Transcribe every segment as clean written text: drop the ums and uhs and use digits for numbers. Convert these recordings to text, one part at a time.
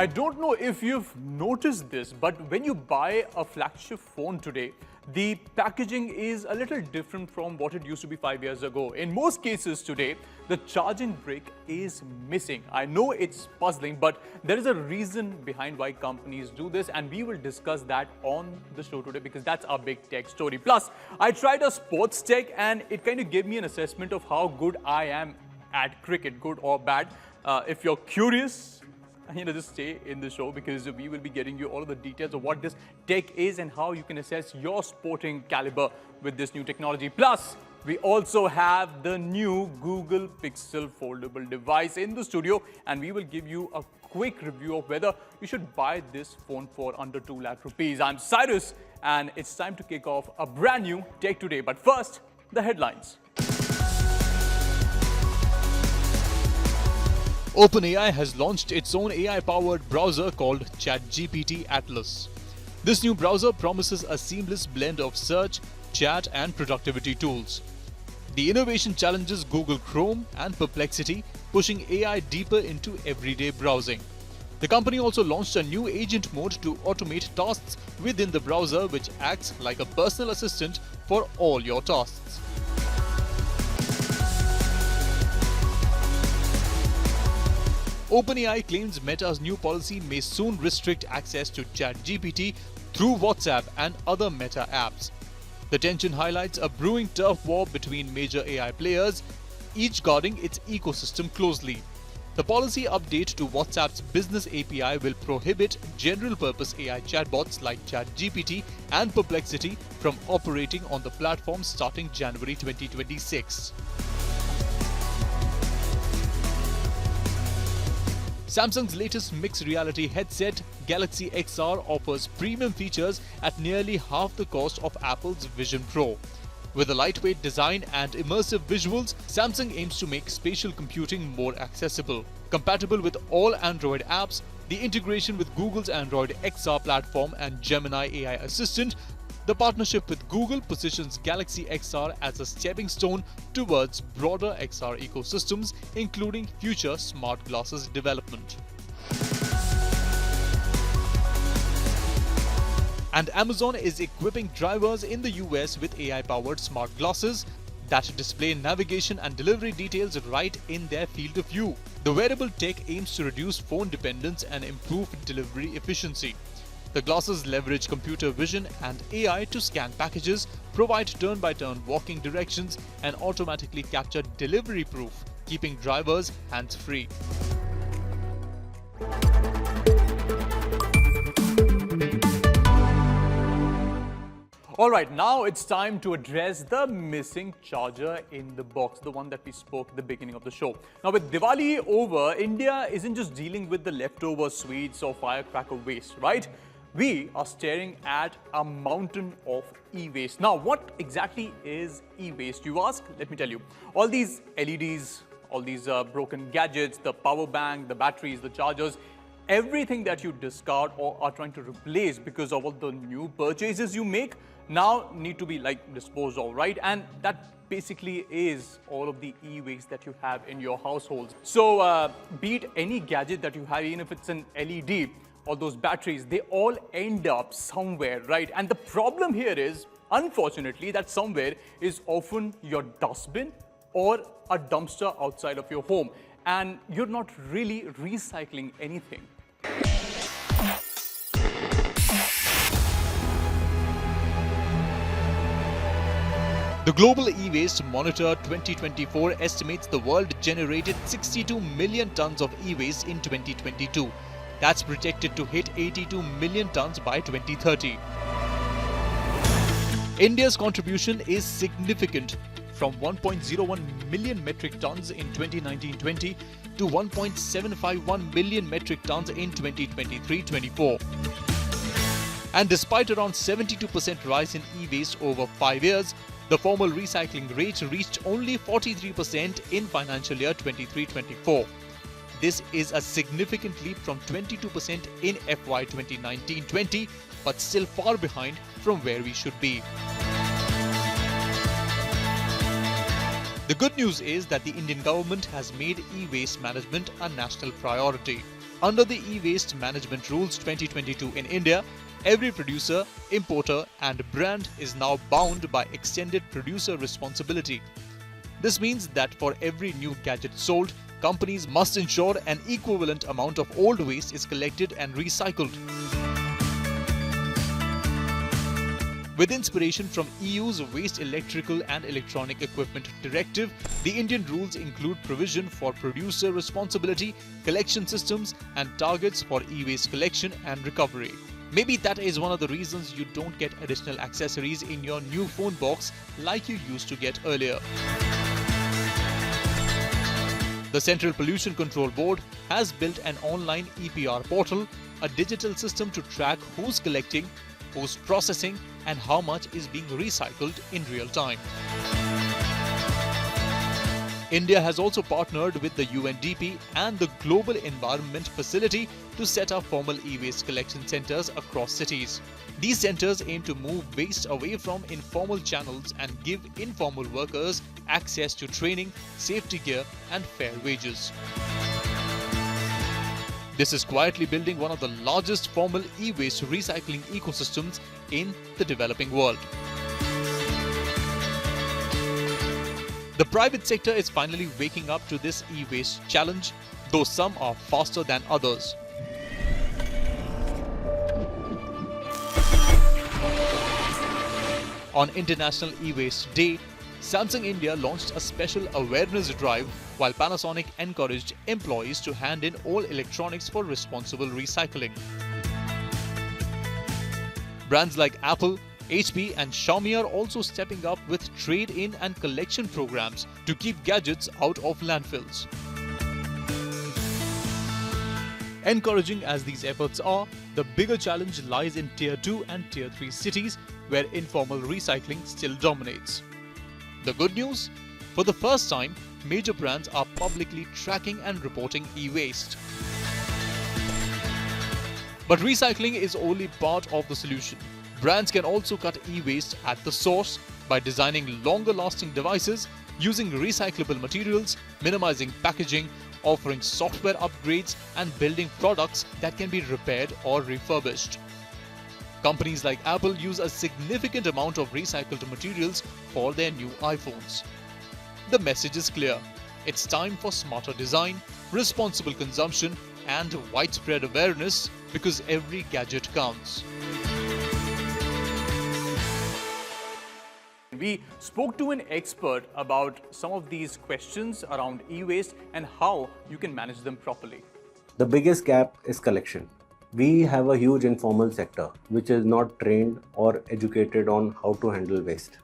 I don't know if you've noticed this, but when you buy a flagship phone today, the packaging is a little different from what it used to be 5 years ago. In most cases today, the charging brick is missing. I know it's puzzling, but there is a reason behind why companies do this, and we will discuss that on the show today because that's our big tech story. Plus, I tried a sports tech and it kind of gave me an assessment of how good I am at cricket, good or bad. If you're curious, just stay in the show because we will be getting you all of the details of what this tech is and how you can assess your sporting caliber with this new technology. Plus, we also have the new Google Pixel foldable device in the studio, and we will give you a quick review of whether you should buy this phone for under 2 lakh rupees. I'm Cyrus, and it's time to kick off a brand new Tech Today. But first, the headlines. OpenAI has launched its own AI-powered browser called ChatGPT Atlas. This new browser promises a seamless blend of search, chat, and productivity tools. The innovation challenges Google Chrome and Perplexity, pushing AI deeper into everyday browsing. The company also launched a new agent mode to automate tasks within the browser, which acts like a personal assistant for all your tasks. OpenAI claims Meta's new policy may soon restrict access to ChatGPT through WhatsApp and other Meta apps. The tension highlights a brewing turf war between major AI players, each guarding its ecosystem closely. The policy update to WhatsApp's business API will prohibit general-purpose AI chatbots like ChatGPT and Perplexity from operating on the platform starting January 2026. Samsung's latest mixed reality headset, Galaxy XR, offers premium features at nearly half the cost of Apple's Vision Pro. With a lightweight design and immersive visuals, Samsung aims to make spatial computing more accessible. Compatible with all Android apps, the integration with Google's Android XR platform and Gemini AI Assistant, the partnership with Google positions Galaxy XR as a stepping stone towards broader XR ecosystems, including future smart glasses development. And Amazon is equipping drivers in the US with AI-powered smart glasses that display navigation and delivery details right in their field of view. The wearable tech aims to reduce phone dependence and improve delivery efficiency. The glasses leverage computer vision and AI to scan packages, provide turn-by-turn walking directions, and automatically capture delivery proof, keeping drivers hands-free. Alright, now it's time to address the missing charger in the box, the one that we spoke at the beginning of the show. Now, with Diwali over, India isn't just dealing with the leftover sweets or firecracker waste, right? We are staring at a mountain of e-waste. Now, what exactly is e-waste, you ask? Let me tell you. All these LEDs, all these broken gadgets, the power bank, the batteries, the chargers, everything that you discard or are trying to replace because of all the new purchases you make now need to be disposed of, right? And that basically is all of the e-waste that you have in your households. So be it any gadget that you have, even if it's an LED, or those batteries, they all end up somewhere, right? And the problem here is, unfortunately, that somewhere is often your dustbin or a dumpster outside of your home, and you're not really recycling anything. The Global E-Waste Monitor 2024 estimates the world generated 62 million tons of e-waste in 2022. That's projected to hit 82 million tons by 2030. India's contribution is significant, from 1.01 million metric tons in 2019-20 to 1.751 million metric tons in 2023-24. And despite around 72% rise in e-waste over 5 years, the formal recycling rate reached only 43% in financial year 23-24. This is a significant leap from 22% in FY 2019-20, but still far behind from where we should be. The good news is that the Indian government has made e-waste management a national priority. Under the E-Waste Management Rules 2022 in India, every producer, importer and brand is now bound by extended producer responsibility. This means that for every new gadget sold, companies must ensure an equivalent amount of old waste is collected and recycled. With inspiration from EU's Waste Electrical and Electronic Equipment Directive, the Indian rules include provision for producer responsibility, collection systems, and targets for e-waste collection and recovery. Maybe that is one of the reasons you don't get additional accessories in your new phone box like you used to get earlier. The Central Pollution Control Board has built an online EPR portal, a digital system to track who's collecting, who's processing, and how much is being recycled in real time. India has also partnered with the UNDP and the Global Environment Facility to set up formal e-waste collection centers across cities. These centers aim to move waste away from informal channels and give informal workers access to training, safety gear, and fair wages. This is quietly building one of the largest formal e-waste recycling ecosystems in the developing world. The private sector is finally waking up to this e-waste challenge, though some are faster than others. On International E-Waste Day, Samsung India launched a special awareness drive while Panasonic encouraged employees to hand in all electronics for responsible recycling. Brands like Apple, HP and Xiaomi are also stepping up with trade-in and collection programs to keep gadgets out of landfills. Encouraging as these efforts are, the bigger challenge lies in Tier 2 and Tier 3 cities where informal recycling still dominates. The good news? For the first time, major brands are publicly tracking and reporting e-waste. But recycling is only part of the solution. Brands can also cut e-waste at the source by designing longer-lasting devices, using recyclable materials, minimizing packaging, offering software upgrades, and building products that can be repaired or refurbished. Companies like Apple use a significant amount of recycled materials for their new iPhones. The message is clear. It's time for smarter design, responsible consumption, and widespread awareness because every gadget counts. We spoke to an expert about some of these questions around e-waste and how you can manage them properly. The biggest gap is collection. We have a huge informal sector which is not trained or educated on how to handle waste.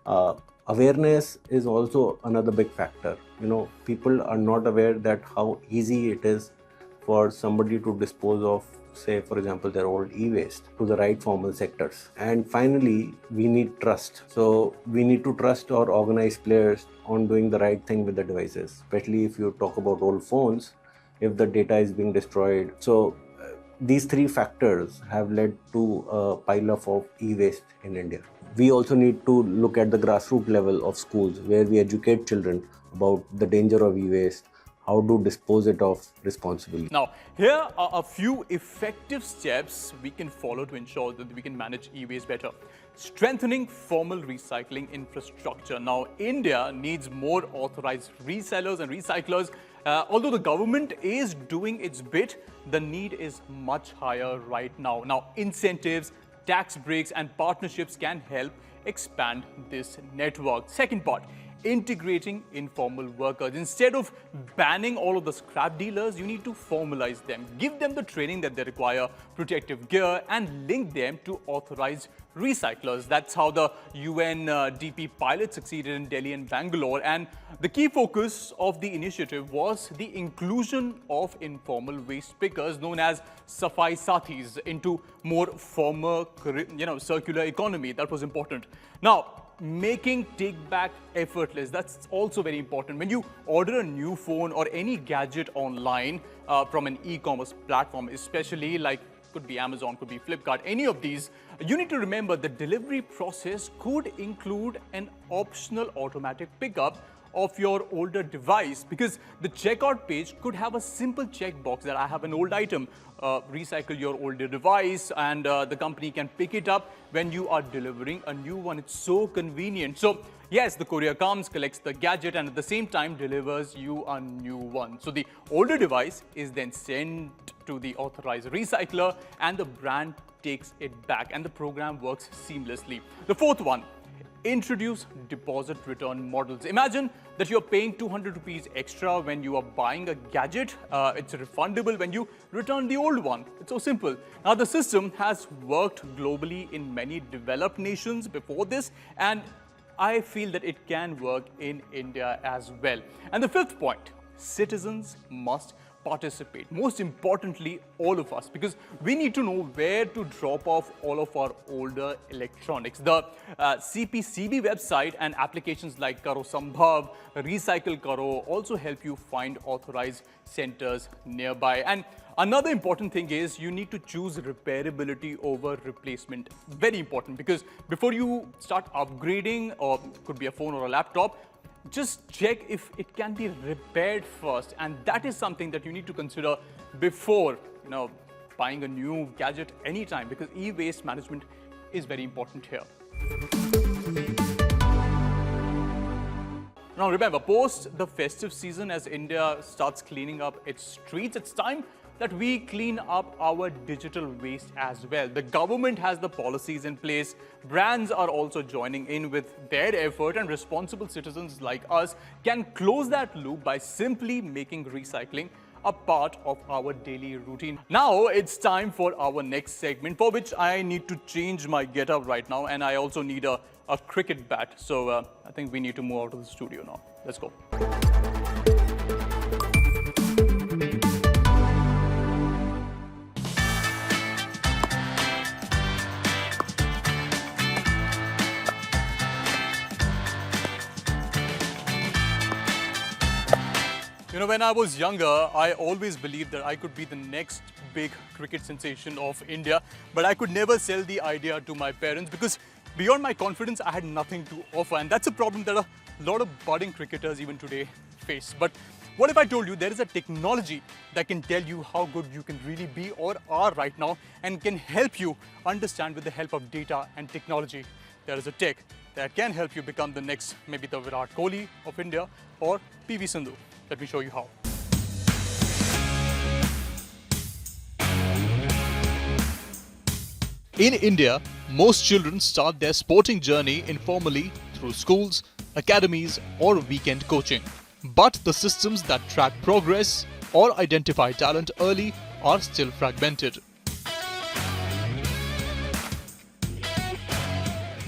Awareness is also another big factor. People are not aware that how easy it is for somebody to dispose of, say for example, their old e-waste to the right formal sectors. And finally, we need trust. So we need to trust our organized players on doing the right thing with the devices, especially if you talk about old phones, if the data is being destroyed. So these three factors have led to a pile-up of e-waste in India. We also need to look at the grassroots level of schools where we educate children about the danger of e-waste, how to dispose it off responsibly. Now, here are a few effective steps we can follow to ensure that we can manage e-waste better. Strengthening formal recycling infrastructure. Now, India needs more authorized resellers and recyclers. Although the government is doing its bit, the need is much higher right now. Now, incentives, tax breaks and partnerships can help expand this network. Second part, integrating informal workers. Instead of banning all of the scrap dealers, you need to formalize them, give them the training that they require, protective gear, and link them to authorized recyclers. That's how the UNDP pilot succeeded in Delhi and Bangalore. And the key focus of the initiative was the inclusion of informal waste pickers known as Safai Sathis into more formal, circular economy. That was important. Now, making take-back effortless, that's also very important. When you order a new phone or any gadget online from an e-commerce platform, especially like could be Amazon, could be Flipkart, any of these, you need to remember the delivery process could include an optional automatic pickup of your older device, because the checkout page could have a simple checkbox that I have an old item, recycle your older device, and the company can pick it up when you are delivering a new one. It's so convenient. So yes, the courier comes, collects the gadget, and at the same time delivers you a new one. So the older device is then sent to the authorized recycler and the brand takes it back, and the program works seamlessly. The fourth one, introduce deposit return models. Imagine that you're paying 200 rupees extra when you are buying a gadget. It's refundable when you return the old one. It's so simple. Now, the system has worked globally in many developed nations before this, and I feel that it can work in India as well. And the fifth point, citizens must participate. Most importantly, all of us, because we need to know where to drop off all of our older electronics. The CPCB website and applications like Karo Sambhav, Recycle Karo also help you find authorized centers nearby. And another important thing is you need to choose repairability over replacement. Very important, because before you start upgrading, or it could be a phone or a laptop, just check if it can be repaired first, and that is something that you need to consider before buying a new gadget anytime, because e-waste management is very important here. Now remember, post the festive season, as India starts cleaning up its streets, it's time that we clean up our digital waste as well. The government has the policies in place. Brands are also joining in with their effort, and responsible citizens like us can close that loop by simply making recycling a part of our daily routine. Now it's time for our next segment, for which I need to change my getup right now, and I also need a cricket bat. So I think we need to move out of the studio now. Let's go. When I was younger, I always believed that I could be the next big cricket sensation of India, but I could never sell the idea to my parents, because beyond my confidence, I had nothing to offer. And that's a problem that a lot of budding cricketers even today face. But what if I told you there is a technology that can tell you how good you can really be or are right now, and can help you understand with the help of data and technology? There is a tech that can help you become the next, maybe the Virat Kohli of India or PV Sindhu. Let me show you how. In India, most children start their sporting journey informally through schools, academies, or weekend coaching. But the systems that track progress or identify talent early are still fragmented.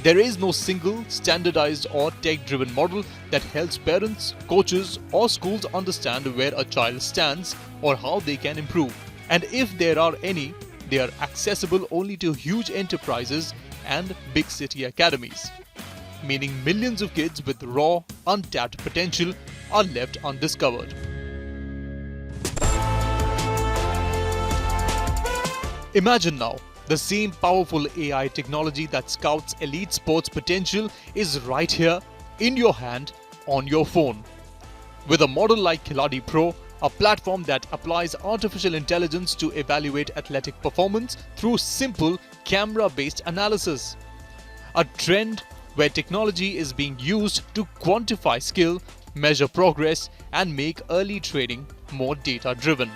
There is no single, standardized or tech-driven model that helps parents, coaches or schools understand where a child stands or how they can improve. And if there are any, they are accessible only to huge enterprises and big city academies, meaning millions of kids with raw, untapped potential are left undiscovered. Imagine now, the same powerful AI technology that scouts elite sports potential is right here in your hand on your phone. With a model like Khiladi Pro, a platform that applies artificial intelligence to evaluate athletic performance through simple camera-based analysis. A trend where technology is being used to quantify skill, measure progress, and make early training more data-driven.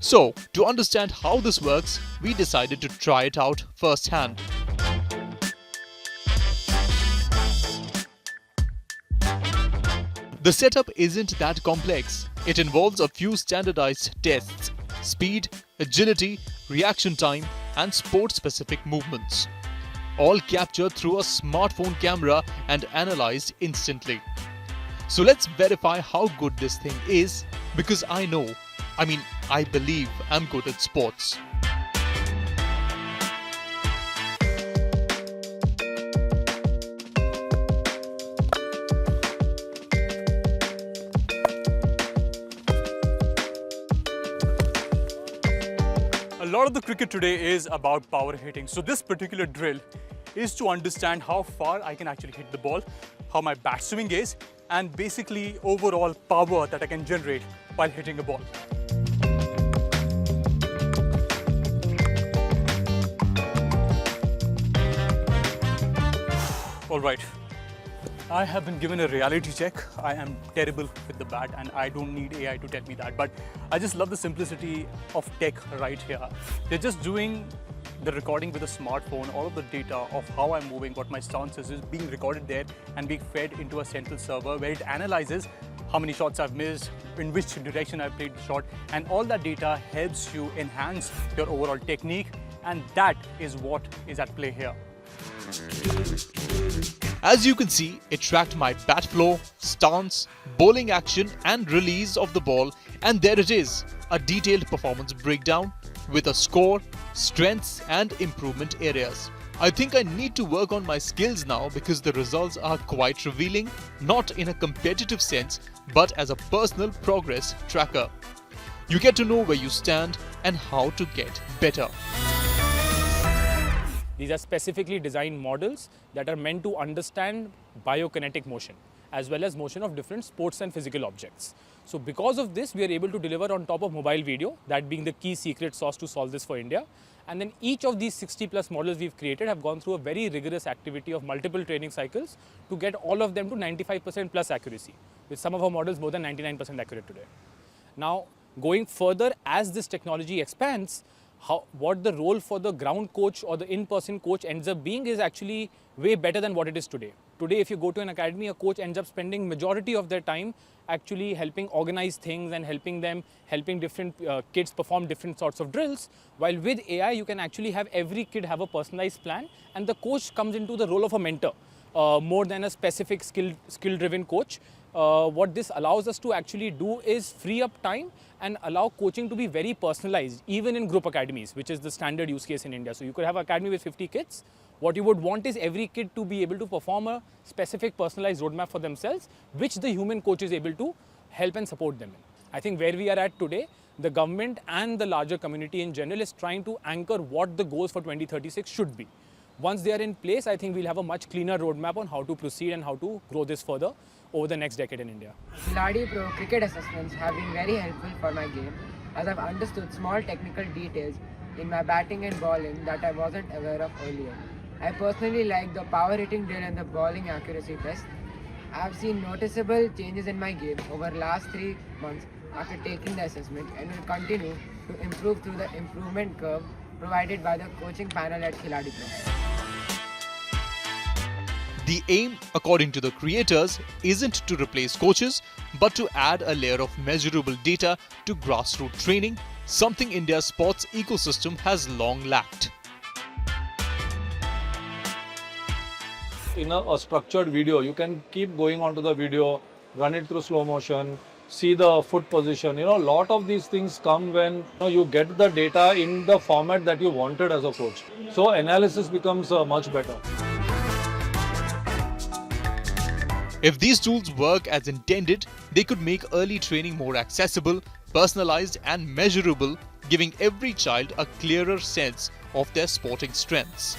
So, to understand how this works, we decided to try it out firsthand. The setup isn't that complex. It involves a few standardized tests: speed, agility, reaction time, and sport-specific movements. All captured through a smartphone camera and analyzed instantly. So let's verify how good this thing is, because I believe I'm good at sports. lot of the cricket today is about power hitting. So this particular drill is to understand how far I can actually hit the ball, how my bat swing is, and basically overall power that I can generate while hitting a ball. All right. I have been given a reality check. I am terrible with the bat and I don't need AI to tell me that. But I just love the simplicity of tech right here. They're just doing the recording with a smartphone. All of the data of how I'm moving, what my stance is being recorded there and being fed into a central server where it analyzes how many shots I've missed, in which direction I've played the shot. And all that data helps you enhance your overall technique. And that is what is at play here. As you can see, it tracked my bat flow, stance, bowling action and release of the ball, and there it is, a detailed performance breakdown with a score, strengths and improvement areas. I think I need to work on my skills now because the results are quite revealing, not in a competitive sense but as a personal progress tracker. You get to know where you stand and how to get better. These are specifically designed models that are meant to understand biokinetic motion as well as motion of different sports and physical objects. So because of this, we are able to deliver on top of mobile video, that being the key secret sauce to solve this for India. And then each of these 60 plus models we've created have gone through a very rigorous activity of multiple training cycles to get all of them to 95% plus accuracy, with some of our models more than 99% accurate today. Now, going further, as this technology expands, what the role for the ground coach or the in-person coach ends up being is actually way better than what it is today. Today, if you go to an academy, a coach ends up spending majority of their time actually helping organize things and helping different kids perform different sorts of drills. While with AI, you can actually have every kid have a personalized plan, and the coach comes into the role of a mentor more than a specific skill-driven coach. What this allows us to actually do is free up time and allow coaching to be very personalized, even in group academies, which is the standard use case in India. So you could have an academy with 50 kids. What you would want is every kid to be able to perform a specific personalized roadmap for themselves, which the human coach is able to help and support them in. I think where we are at today, the government and the larger community in general is trying to anchor what the goals for 2036 should be. Once they are in place, I think we'll have a much cleaner roadmap on how to proceed and how to grow this further over the next decade in India. Khiladi Pro cricket assessments have been very helpful for my game, as I've understood small technical details in my batting and bowling that I wasn't aware of earlier. I personally like the power hitting drill and the bowling accuracy test. I have seen noticeable changes in my game over the last 3 months after taking the assessment, and will continue to improve through the improvement curve provided by the coaching panel at Khiladi Pro. The aim, according to the creators, isn't to replace coaches, but to add a layer of measurable data to grassroots training, something India's sports ecosystem has long lacked. In a structured video, you can keep going onto the video, run it through slow motion, see the foot position. A lot of these things come when you get the data in the format that you wanted as a coach. So analysis becomes much better. If these tools work as intended, they could make early training more accessible, personalized and measurable, giving every child a clearer sense of their sporting strengths.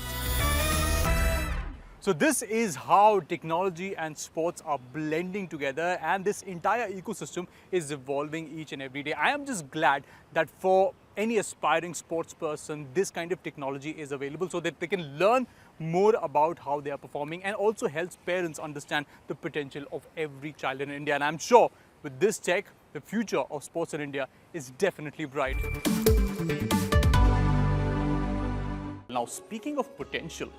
So this is how technology and sports are blending together, and this entire ecosystem is evolving each and every day. I am just glad that for any aspiring sports person, this kind of technology is available so that they can learn more about how they are performing, and also helps parents understand the potential of every child in India. And I'm sure with this tech, the future of sports in India is definitely bright. Now, speaking of potential,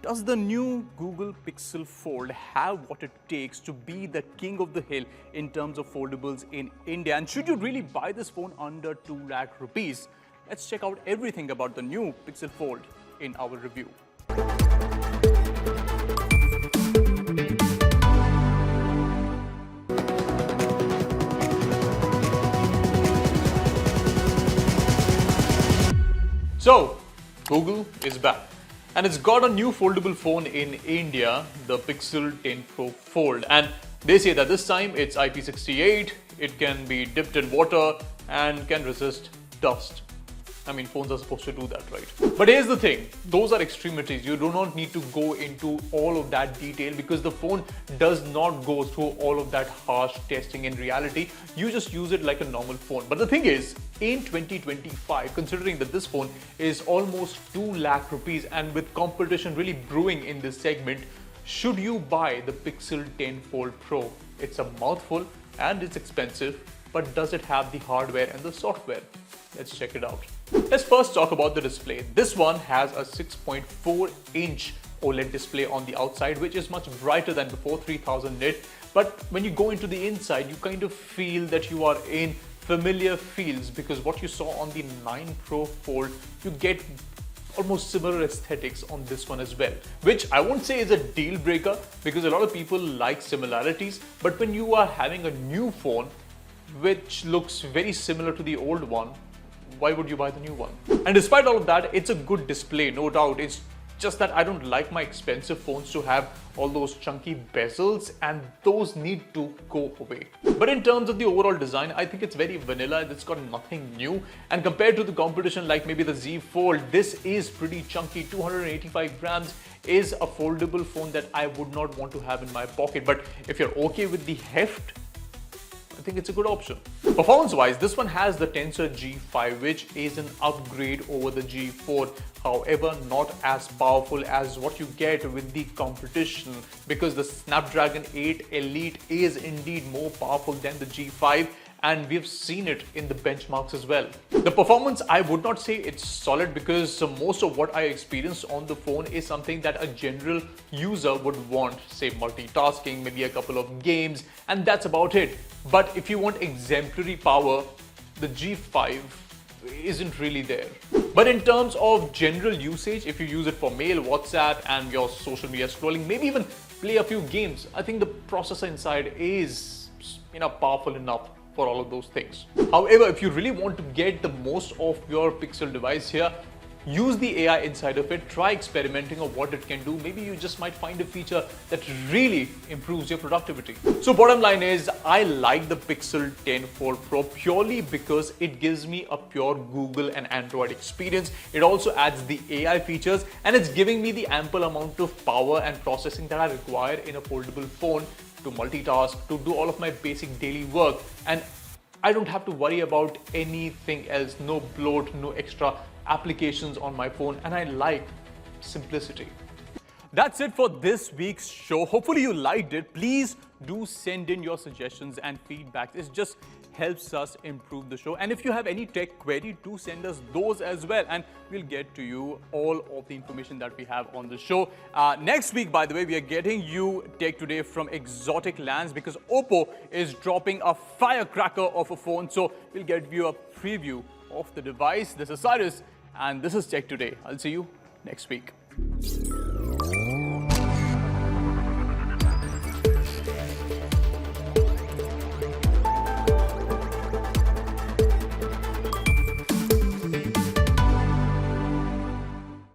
does the new Google Pixel Fold have what it takes to be the king of the hill in terms of foldables in India? And should you really buy this phone under 2 lakh rupees? Let's check out everything about the new Pixel Fold in our review. So, Google is back. And it's got a new foldable phone in India, the Pixel 10 Pro Fold. And they say that this time it's IP68, it can be dipped in water and can resist dust. I mean, phones are supposed to do that, right? But here's the thing, those are extremities. You do not need to go into all of that detail because the phone does not go through all of that harsh testing in reality. You just use it like a normal phone. But the thing is, in 2025, considering that this phone is almost 2 lakh rupees and with competition really brewing in this segment, should you buy the Pixel 10 Fold Pro? It's a mouthful and it's expensive, but does it have the hardware and the software? Let's check it out. Let's first talk about the display. This one has a 6.4-inch OLED display on the outside, which is much brighter than before, 3000 nit. But when you go into the inside, you kind of feel that you are in familiar fields because what you saw on the 9 Pro Fold, you get almost similar aesthetics on this one as well, which I won't say is a deal breaker because a lot of people like similarities. But when you are having a new phone which looks very similar to the old one, why would you buy the new one? And despite all of that, it's a good display, no doubt. It's just that I don't like my expensive phones to have all those chunky bezels, and those need to go away. But in terms of the overall design, I think it's very vanilla. It's got nothing new. And compared to the competition like maybe the Z Fold, this is pretty chunky. 285 grams is a foldable phone that I would not want to have in my pocket. But if you're okay with the heft, I think it's a good option. Performance-wise, this one has the Tensor G5, which is an upgrade over the G4. However, not as powerful as what you get with the competition because the Snapdragon 8 Elite is indeed more powerful than the G5, and we've seen it in the benchmarks as well. The performance, I would not say it's solid because most of what I experienced on the phone is something that a general user would want, say multitasking, maybe a couple of games, and that's about it. But if you want exemplary power, the G5 isn't really there. But in terms of general usage, if you use it for mail, WhatsApp, and your social media scrolling, maybe even play a few games, I think the processor inside is powerful enough for all of those things. However, if you really want to get the most of your Pixel device here, use the AI inside of it, try experimenting on what it can do. Maybe you just might find a feature that really improves your productivity. So bottom line is, I like the Pixel 10 Fold Pro purely because it gives me a pure Google and Android experience. It also adds the AI features and it's giving me the ample amount of power and processing that I require in a foldable phone to multitask, to do all of my basic daily work. And I don't have to worry about anything else, no bloat, no extra applications on my phone, and I like simplicity. That's it for this week's show. Hopefully you liked it. Please do send in your suggestions and feedback. It just helps us improve the show. And if you have any tech query, do send us those as well, and we'll get to you all of the information that we have on the show. Next week, by the way, we are getting you Tech Today from exotic lands because Oppo is dropping a firecracker of a phone. So we'll get you a preview of the device. This is Cyrus, and this is Tech Today. I'll see you next week.